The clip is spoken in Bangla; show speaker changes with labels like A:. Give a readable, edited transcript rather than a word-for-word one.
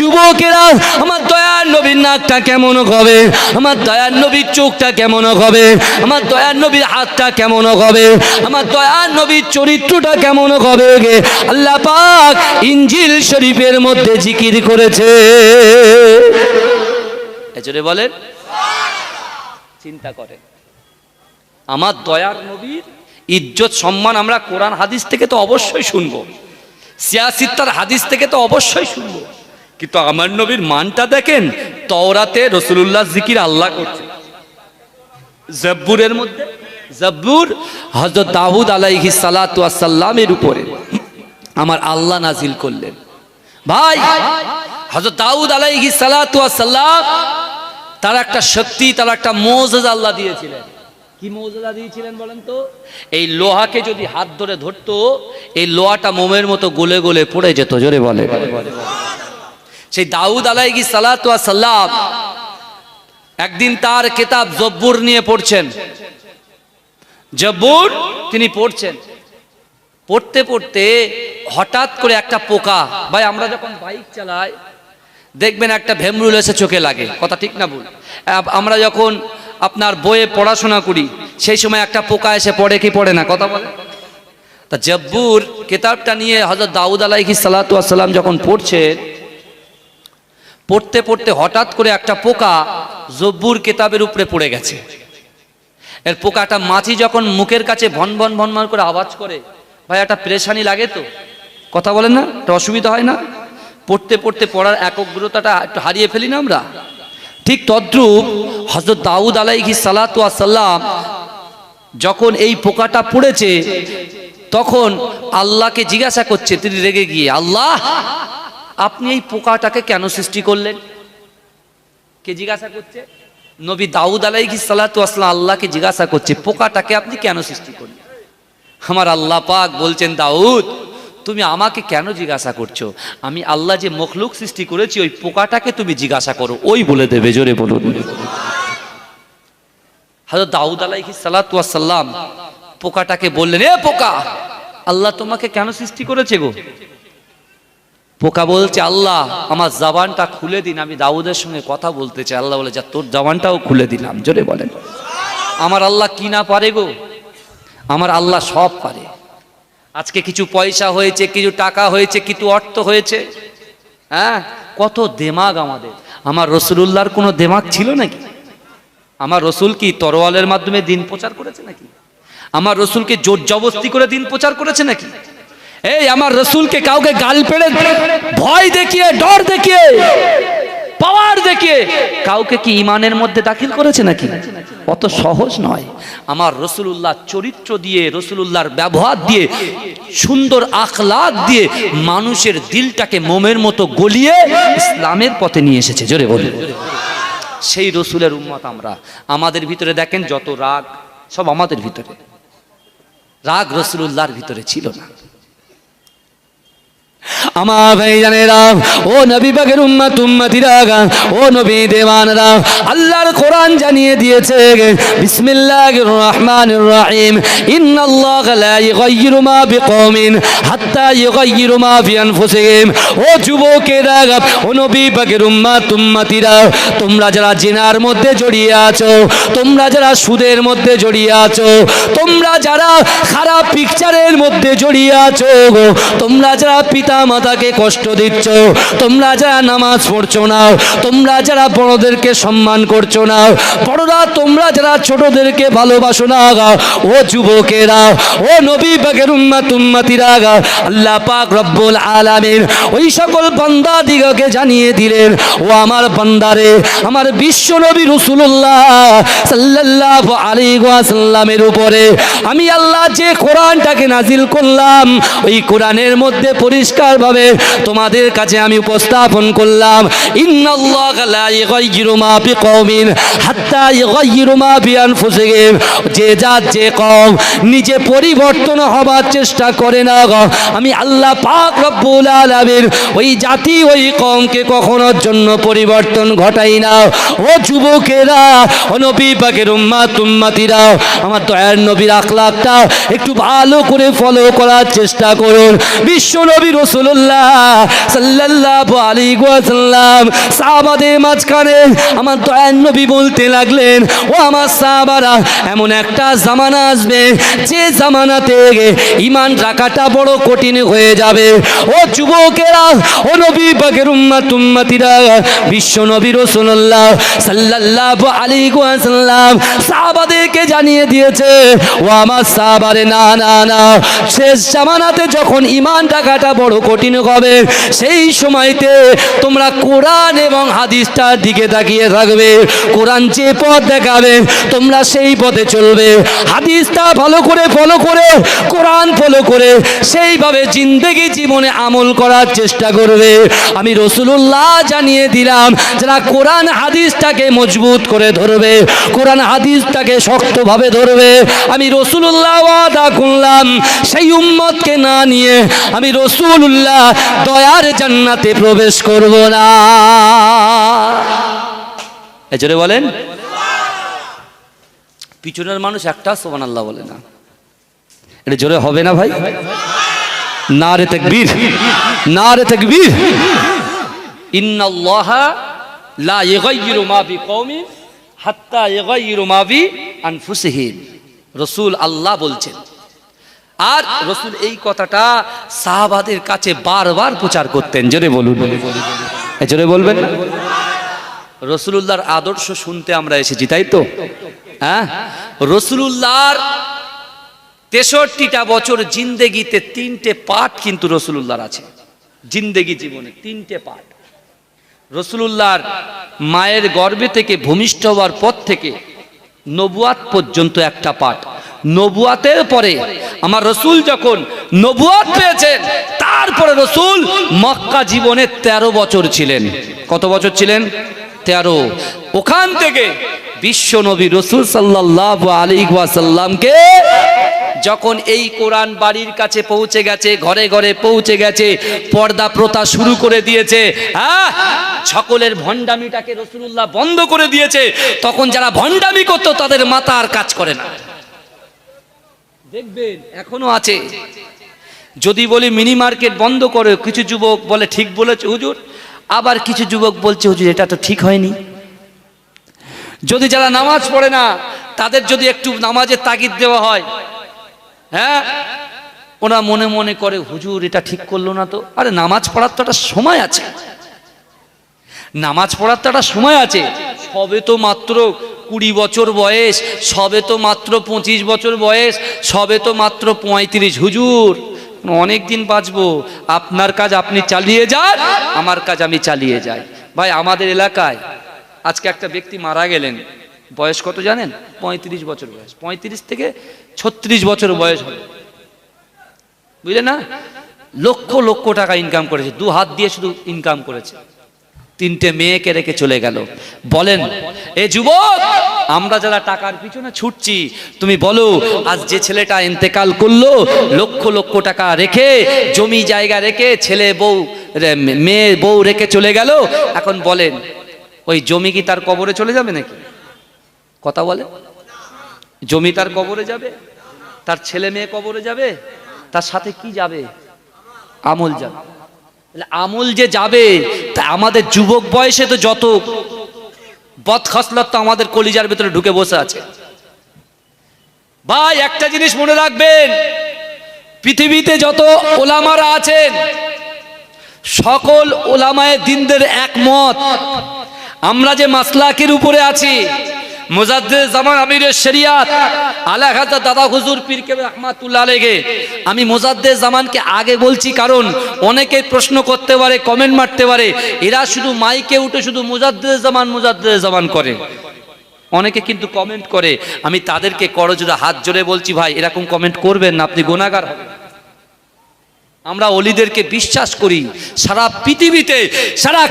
A: যুবকেরা, আমার দয়ার নবীর নাকটা কেমন হবে, আমার দয়ার নবীর চোখটা কেমন হবে, আমার দয়ার নবীর হাতটা কেমন হবে, আমার দয়ার নবীর চরিত্রটা কেমন হবে গে আল্লাহ পাক ইনজিল শরীফের মধ্যে জিকির করেছে। এজন্য বলেন চিন্তা করেন, আমার দয়ার নবীর ইজ্জত সম্মান আমরা কোরআন হাদিস থেকে তো অবশ্যই শুনবো, সিয়াসিত্তার হাদিস থেকে তো অবশ্যই শুনবো, কিন্তু আমার নবীর মানটা দেখেন। তওরাতে রাসূলুল্লাহ জিকির আল্লাহ করছে, জব্বুরের মধ্যে জব্বুর হযরত দাউদ আলাইহিস সালাতু ওয়াস সালামের উপরে আমার আল্লাহ নাজিল করলেন। ভাই হযরত দাউদ আলাইহিস সালাতু ওয়াস সালাম তার একটা শক্তি, তার একটা মুজিজা আল্লাহ দিয়েছিলেন। কি মুজিজা দিয়েছিলেন বলেন তো? এই লোহাকে যদি হাত ধরে ধরতো, এই লোহাটা মোমের মতো গলে গলে পড়ে যেত। জোরে বলে। সেই দাউদ আলাইহিস সালাতু ওয়াস সালাম একদিন তার কিতাব জব্বুর নিয়ে পড়ছেন, জব্বুর তিনি পড়ছেন, পড়তে পড়তে হঠাৎ করে একটা পোকা, ভাই আমরা যখন বাইক চালাই দেখবেন একটা ভেমরুল এসে চোখে লাগে, কথা ঠিক না ভুল? আমরা যখন আপনার বইয়ে পড়াশোনা করি সেই সময় একটা পোকা এসে পড়ে কি পড়ে না, কথা বলে? তা জব্বুর কিতাবটা নিয়ে হযরত দাউদ আলাইহিস সালাতু ওয়াস সালাম যখন পড়ছেন, পড়তে পড়তে হঠাৎ করে একটা পোকা জব্বুর কিতাবের উপরে পড়ে গেছে। এর পোকাটা মাছি যখন মুখের কাছে ভন ভন ভন করে আওয়াজ করে, ভাই একটা পেরেশানি লাগে তো, কথা বলেন না? একটা অসুবিধা হয় না? পড়তে পড়তে পড়ার একগ্রতাটা একটু হারিয়ে ফেলি না আমরা? ঠিক তদ্রূপ হযরত দাউদ আলাইহিস সালাতু ওয়াস সালাম যখন এই পোকাটা পড়েছে, তখন আল্লাহকে জিজ্ঞাসা করছে তিনি রেগে গিয়ে, আল্লাহ আপনি এই পোকাটাকে কেন সৃষ্টি করলেন? কে জিজ্ঞাসা করছে? নবী দাউদ আলাইহিস সালাতু ওয়াস সালাম আল্লাহকে জিজ্ঞাসা করছে, পোকাটাকে আপনি কেন সৃষ্টি করলেন? আমার আল্লাহ পাক বলছেন, দাউদ তুমি আমাকে কেন জিজ্ঞাসা করছো? আমি আল্লাহ যে মখলুক সৃষ্টি করেছি ওই পোকাটাকে তুমি জিজ্ঞাসা করো, ওই বলে দেবে। জোরে বলুন। হযরত দাউদ আলাইহিস সালাতু ওয়াস সালাম পোকাটাকে বললেন, এ পোকা, আল্লাহ তোমাকে কেন সৃষ্টি করেছে গো? পোকা বলছে, আল্লাহ আমার জবানটা খুলে দিন, আমি দাউদের সঙ্গে কথা বলতে চাই। আল্লাহ বলে, যা তোর জবানটাও খুলে দিলাম। জোরে বলেন। আমার আল্লাহ কি না পারে গো? আমার আল্লাহ সব পারে। আজকে কিছু পয়সা হয়েছে, কিছু টাকা হয়েছে, কিছু অর্থ হয়েছে, হ্যাঁ, কত দেমাগ আমাদের। আমার রাসূলুল্লাহর কোনো দেমাগ ছিল নাকি? আমার রাসূল কি তরোয়ালের মাধ্যমে দিন প্রচার করেছে নাকি? আমার রাসূলকে জোর জবরদস্তি করে দিন প্রচার করেছে নাকি? এই আমার রাসূলকে কাউকে গাল পেড়ে ভয় দেখিয়ে, ডর দেখিয়ে, পাওয়ার দেখিয়ে কাউকে কি ঈমানের মধ্যে দাখিল করেছে নাকি? অত সহজ নয়। আমার রাসূলুল্লাহ চরিত্র দিয়ে, রাসূলুল্লাহর ব্যবহার দিয়ে, সুন্দর আখলাক দিয়ে মানুষের দিলটাকে মোমের মতো গলিয়ে ইসলামের পথে নিয়ে এসেছে। জোরে বলুন। সেই রাসূলের উম্মত আমরা। আমাদের ভিতরে দেখেন যত রাগ, সব আমাদের ভিতরে। রাগ রাসূলুল্লাহর ভিতরে ছিল না। আমার ভাইজানেরা, ও নবী পাকের উম্মত উম্মতিরা, ও নবী দেওয়ানরা, আল্লাহর কোরআন জানিয়ে দিয়েছে, বিসমিল্লাহির রহমানির রহিম, ইন্নাল্লাহা লা ইউগাইয়িরু মা বিকওমিন হাত্তা ইউগাইয়িরু মা ফি আনফুসিহিম। ও যুবকেরা, ও নবী পাকের উম্মত উম্মতিরা, তোমরা যারা জিনার মধ্যে জড়িয়ে আছো, তোমরা যারা সুদের মধ্যে জড়িয়ে আছো, তোমরা যারা খারাপ পিকচারের মধ্যে জড়িয়ে আছো, তোমরা যারা পিতা মাতাকে কষ্ট দিচ্ছ, তোমরা যারা নামাজ পড়ছো না, তোমরা যারা বড়দেরকে সম্মান করছো না, বড়রা তোমরা যারা ছোটদেরকে ভালোবাসো না, ও যুবকেরা, ও নবী পাকের উম্মত উম্মতিরা, আল্লাহ পাক রব্বুল আলামিন ওই সকল বান্দা দিগকে জানিয়ে দিলেন, ও আমার বান্দারে, আমার বিশ্ব নবী রাসূলুল্লাহ সাল্লাল্লাহু আলাইহি ওয়াসাল্লামের উপরে আমি আল্লাহ যে কোরআনটাকে নাজিল করলাম, ওই কোরআনের মধ্যে পরিষ্কার ভাবে তোমাদের কাছে আমি উপস্থাপন করলাম, ইন্নাল্লাহা লা ইউগাইয়িরু মা বিকওমিন হাত্তা ইউগাইয়িরু মা বিআনফুসিহিম। যে জাত, যে কওম নিজে পরিবর্তন হবার চেষ্টা করে না, আমি আল্লাহ পাক রব্বুল আলামিন ওই জাতি, ওই কওমকে কখনোর জন্য পরিবর্তন ঘটাই না। ও যুবকেরা, ও নবী পাকের উম্মত উম্মতিরা, আমার দয়ার নবীর আখলাকটা একটু ভালো করে ফলো করার চেষ্টা করুন। বিশ্ব নবী রাসূলুল্লাহ সাল্লাল্লাহু আলাইহি ওয়াসাল্লাম সাহাবাদের মাঝখানে আমার দয়ার নবী বলতে লাগলেন, ও আমার সাহাবারা, এমন একটা জামানা আসবে যে জামানাতে ঈমান রাখাটা বড় কঠিন হয়ে যাবে। ও যুবকেরা, ও নবী পাকের উম্মতিরা, বিশ্ব নবী রাসূলুল্লাহ সাল্লাল্লাহু আলাইহি ওয়াসাল্লাম সাহাবাদেরকে জানিয়ে দিয়েছে, ও আমার সাহাবারে, না না না, শেষ জামানাতে যখন ঈমান রাখাটা বড় কঠিন হবে, সেই সময়তে তোমরা কোরআন এবং হাদিসটার দিকে তাকিয়ে থাকবে। কোরআন যে পথ দেখাবে তোমরা সেই পথে চলবে, হাদিসটা ভালো করে ফলো করে, কোরআন ফলো করে সেইভাবে জিন্দেগি জীবনে আমল করার চেষ্টা করবে। আমি রাসূলুল্লাহ জানিয়ে দিলাম, যারা কোরআন হাদিসটাকে মজবুত করে ধরবে, কোরআন হাদিসটাকে শক্তভাবে ধরবে, আমি রাসূলুল্লাহ ওয়াদা করলাম সেই উম্মতকে না নিয়ে আমি রাসূলুল্লাহ দয়ার জান্নাতে প্রবেশ করব না। এজরে বলেন, পিছনের মানুষ একটা সুবহানাল্লাহ বলে না, এটা জোরে হবে না ভাই? নারে তাকবীর, নারে তাকবীর। ইন্নাল্লাহা লা ইগাইয়িরু মা বিকওমিন হাত্তা ইগাইয়িরু মা বিআনফুসিহিম। রাসূল আল্লাহ বলছেন, আর রাসূল এই কথাটা সাহাবাদের কাছে বারবার প্রচার করতেন। জোরে বলুন, জোরে বলবেন না? রাসূলুল্লাহর আদর্শ শুনতে আমরা এসেছি, তাই তো? হ্যাঁ, রাসূলুল্লাহর 63টা বছর জিন্দেগিতে 3টে পাঠ কিন্তু রাসূলুল্লাহর আছে। জিন্দেগি জীবনে 3টে পাঠ। রাসূলুল্লাহর মায়ের গর্ভে থেকে ভূমিষ্ঠ হওয়ার পর থেকে নবুয়াত পর্যন্ত একটা পাঠ। নবুয়াতের পরে আমার রাসূল যখন নবুয়াত পেয়েছেন, তারপরে রাসূল মক্কা জীবনে 13 বছর ছিলেন। কত বছর ছিলেন? 13। ওখান থেকে বিশ্ব নবী রাসূল সাল্লাল্লাহু আলাইহি ওয়াসাল্লামকে যখন এই কোরআন বাড়ির কাছে পৌঁছে গেছে, ঘরে ঘরে পৌঁছে গেছে, পর্দা প্রথা শুরু করে দিয়েছে, হ্যাঁ, সকলের ভণ্ডামিটাকে রাসূলুল্লাহ বন্ধ করে দিয়েছে, তখন যারা ভণ্ডামি করতো তাদের মাথা আর কাজ করে না। দেখবেন এখনো আছে। যদি বলি মিনি মার্কেট বন্ধ করে, কিছু যুবক বলে ঠিক বলেছে হুজুর, আবার কিছু যুবক বলছে হুজুর এটা তো ঠিক হয়নি। যদি যারা নামাজ পড়ে না তাদের যদি একটু নামাজের তাগিদ দেওয়া হয়, হ্যাঁ, ওরা মনে মনে করে হুজুর এটা ঠিক করলো না তো। আরে নামাজ পড়ার তো একটা সময় আছে, নামাজ পড়ার তো একটা সময় আছে। সবে তো মাত্র 20 বছর বয়স, সবে তো মাত্র 25 বছর বয়স, সবে তো মাত্র 35। হুজুর অনেক দিন বাঁচবো, আপনার কাজ আপনি চালিয়ে যান, আমার কাজ আমি চালিয়ে যাই। ভাই আমাদের এলাকায় আজকে একটা ব্যক্তি মারা গেলেন, বয়স কত জানেন? 35 বছর বয়স। 35 থেকে 36 বছর বয়স হবে, বুঝলেন না? লক্ষ লক্ষ টাকা ইনকাম করেছে, 2 হাত দিয়ে শুধু ইনকাম করেছে। 3টে মেয়েকে রেখে চলে গেল। বলেন এ যুবক, আমরা যারা টাকার পিছনে ছুটছি, তুমি বলো আজ যে ছেলেটা ইন্তেকাল করলো, লক্ষ লক্ষ টাকা রেখে, জমি জায়গা রেখে, ছেলে বউ মেয়ে বউ রেখে চলে গেল, এখন বলেন ওই জমি কি তার কবরে চলে যাবে নাকি? কথা বলে, জমি তার কবরে যাবে? তার ছেলে মেয়ে কবরে যাবে? তার সাথে কি যাবে? আমল যাবে। আমল যে যাবে, তা আমাদের যুবক বয়সে তো যত বদখসলত তো আমাদের কলিজার ভিতরে ঢুকে বসে আছে। ভাই একটা জিনিস মনে রাখবেন, পৃথিবীতে যত ওলামারা আছেন, সকল ওলামায়ে দ্বীনদের একমত, আমরা যে মাসলাকের উপরে আছি, মুজাদ্দিদ জামান আমিরে শরিয়াত আলা হাজরত দাদা হুজুর পীর কে রহমাতুল্লাহ আলাইহি, আমি মুজাদ্দিদ জামানকে আগে বলছি কারণ অনেকে প্রশ্ন করতে পারে, কমেন্ট মারতে পারে, এরা শুধু মাইকে উঠে শুধু মুজাদ্দিদ জামান করে। অনেকে কিন্তু কমেন্ট করে, আমি তাদেরকে করজোড়ে হাত জোড়ে বলছি, ভাই এরকম কমেন্ট করবেন না, আপনি গুনাহগার হবেন। আমরা ওলিদেরকে বিশ্বাস করি, সারা পৃথিবীতে, সারা